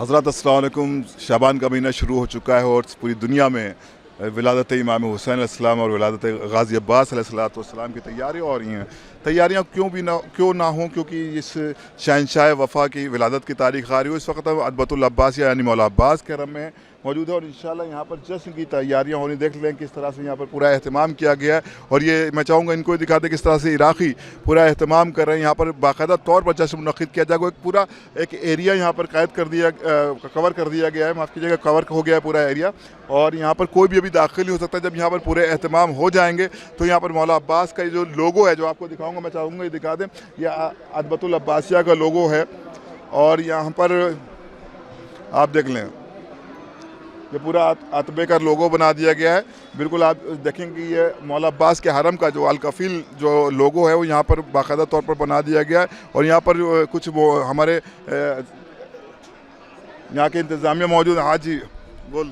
हज़रत अस्सलाम वालेकुम। शाबान का महीना शुरू हो चुका है और पूरी दुनिया में विलादत इमाम हुसैन अलैहिस्सलाम और विलादत गाज़ी अब्बास अलैहिस्सलाम की तैयारियाँ हो रही हैं। तैयारियाँ क्यों ना हों, क्योंकि इस शहंशाह वफ़ा की विलादत की तारीख़ आ रही हो। इस वक्त अदबतुल अब्बास यानी मौला अब्बास के रम में मौजूद है और इंशाल्लाह यहाँ पर जश्न की तैयारियाँ होनी। देख लें किस तरह से यहाँ पर पूरा अहतमाम किया गया है और ये मैं चाहूँगा इनको दिखा दें किस तरह से इराक़ी पूरा अहतमाम कर रहे हैं। यहाँ पर बाकायदा तौर पर जश्न मुनक़्क़िद किया जाएगा। एक पूरा एक एरिया यहाँ पर कवर कर दिया गया है, माफ़ कीजिएगा, कवर हो गया है पूरा एरिया और यहाँ पर कोई भी अभी दाखिल नहीं हो सकता। जब यहाँ पर पूरे एहतमाम हो जाएंगे तो यहाँ पर मौला अब्बास का जो लोगो है, जो आपको दिखाऊंगा, मैं चाहूँगा ये दिखा दें, यह अदबतुल अब्बासिया का लोगो है और यहाँ पर आप देख लें ये पूरा अतबे का लोगो बना दिया गया है। बिल्कुल आप देखेंगे ये मौला अब्बास के हरम का जो अल-कफ़ील जो लोगो है वो यहाँ पर बाकायदा तौर पर बना दिया गया है और यहाँ पर कुछ वो हमारे यहाँ के इंतज़ामिया मौजूद हैं। हाजी बोल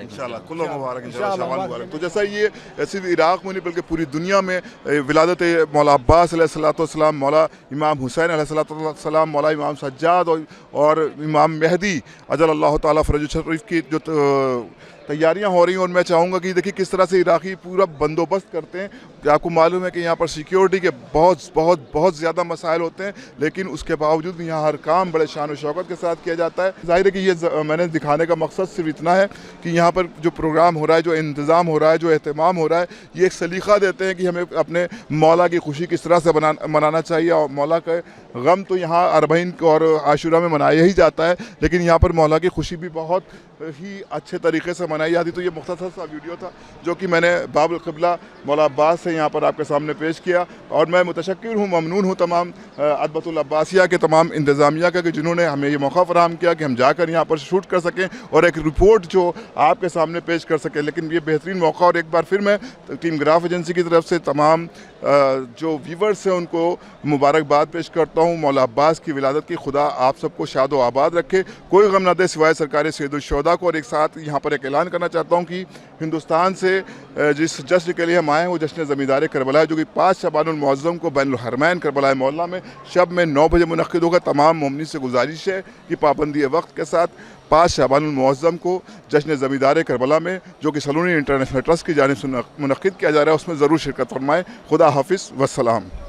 इंशाल्लाह, कुल्लू मुबारक इंशाल्लाह, शाबान मुबारक। तो जैसा ये सिर्फ इराक़ में नहीं बल्कि पूरी दुनिया में विलादत मौला अब्बास अलैहिस्सलाम, मौला इमाम हुसैन अलैहिस्सलाम, मौला इमाम सज्जाद और इमाम मेहदी अजल ताला फ़रज शरीफ की जो तैयारियां हो रही हैं। और मैं चाहूँगा कि देखिए किस तरह से इराक़ी पूरा बंदोबस्त करते हैं। कि आपको मालूम है कि यहाँ पर सिक्योरिटी के बहुत ज़्यादा मसाइल होते हैं, लेकिन उसके बावजूद भी यहाँ हर काम बड़े शान और शौकत के साथ किया जाता है। ज़ाहिर है कि ये मैंने दिखाने का मकसद सिर्फ इतना है कि यहाँ पर जो प्रोग्राम हो रहा है, जो इंतज़ाम हो रहा है, जो एहतमाम हो रहा है, ये एक सलीक़ा देते हैं कि हमें अपने मौला की खुशी किस तरह से मनाना चाहिए। और मौला का गम तो यहाँ अरबईन और आशूरा में मनाया ही जाता है, लेकिन यहाँ पर मौला की खुशी भी बहुत ही अच्छे तरीके से मनाई जाती। तो ये मुख्तसर सा वीडियो था जो कि मैंने बाबुल क़िबला मौला अब्बास से यहाँ पर आपके सामने पेश किया और मैं मुतशक्किर हूँ, ममनून हूँ तमाम अदबतुल अब्बासिया के तमाम इंतज़ामिया का कि जिन्होंने हमें ये मौका फ़राहम किया कि हम जाकर यहाँ पर शूट कर सकें और एक रिपोर्ट जो आपके सामने पेश कर सकें। लेकिन ये बेहतरीन मौका और एक बार फिर मैं टीम ग्राफ एजेंसी की तरफ से तमाम जो व्यूवर्स हैं उनको मुबारकबाद पेश करता हूँ। मौला अब्बास की विलादत की खुदा आप सबको शाद व आबाद रखे, कोई गम ना दे सिवाय सरकार सैयदुश्शुहदा को। और एक साथ यहाँ पर एक ऐलान करना चाहता हूँ कि हिंदुस्तान से जिस जश्न के लिए हम आए हैं वो जश्न ज़मींदार करबला है, जो कि 5 शबानुल मुअज़्ज़म को बैनुल हरमैन करबला मोहल्ला में शब में 9 बजे मुनक़्क़िद होगा। तमाम मोमिनीन से गुजारिश है कि पाबंदी वक्त के साथ 5 शबानुल मुअज़्ज़म को जश्न ज़मींदार करबला में, जो कि सलूनी इंटरनेशनल ट्रस्ट की जानिब से मुनक़्क़िद किया जा रहा है, उसमें ज़रूर शिरकत फरमाएँ। खुदा हाफिज़ वस्सलाम।